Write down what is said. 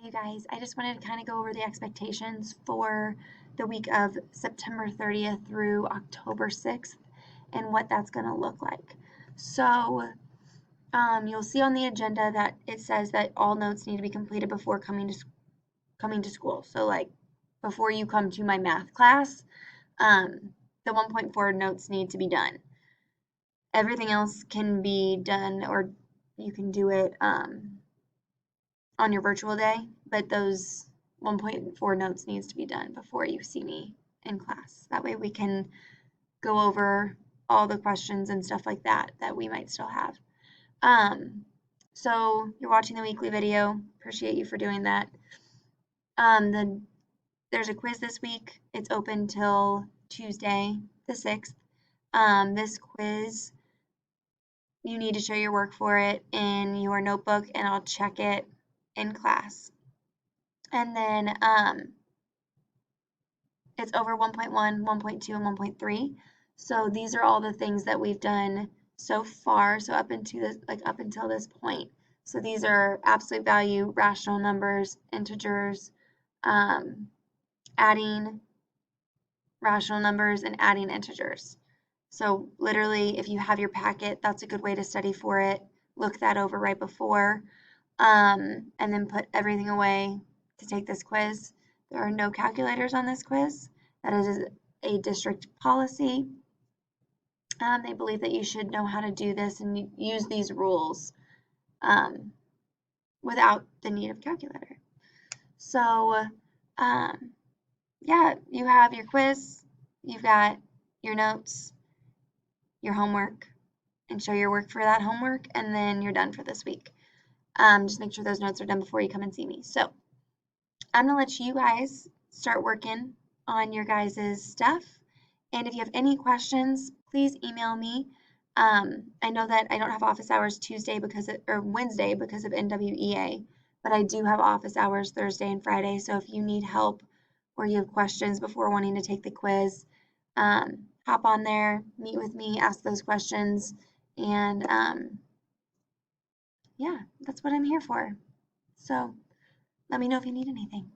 You guys, I just wanted to kind of go over the expectations for the week of September 30th through October 6th and what that's going to look like. So, you'll see on the agenda that it says that all notes need to be completed before coming to school. So, like before you come to my math class, the 1.4 notes need to be done. Everything else can be done, or you can do it on your virtual day, but those 1.4 notes needs to be done before you see me in class. That way we can go over all the questions and stuff like that that we might still have. So you're watching the weekly video. Appreciate you for doing that. There's a quiz this week. It's open till Tuesday, the 6th. This quiz, you need to show your work for it in your notebook, and I'll check it in class. And then it's over 1.1, 1.2, and 1.3. So these are all the things that we've done so far, so up until this point. So these are absolute value, rational numbers, integers, adding rational numbers, and adding integers. So literally, if you have your packet, that's a good way to study for it. Look that over right before, and then put everything away to take this quiz. There are no calculators on this quiz. That is a district policy. They believe that you should know how to do this and use these rules without the need of calculator. So, yeah, you have your quiz, you've got your notes, your homework, and show your work for that homework, and then you're done for this week. Just make sure those notes are done before you come and see me. So, I'm gonna let you guys start working on your guys' stuff. And if you have any questions, please email me. I know that I don't have office hours Wednesday because of NWEA, but I do have office hours Thursday and Friday. So if you need help or you have questions before wanting to take the quiz, hop on there, meet with me, ask those questions, and yeah, that's what I'm here for. So let me know if you need anything.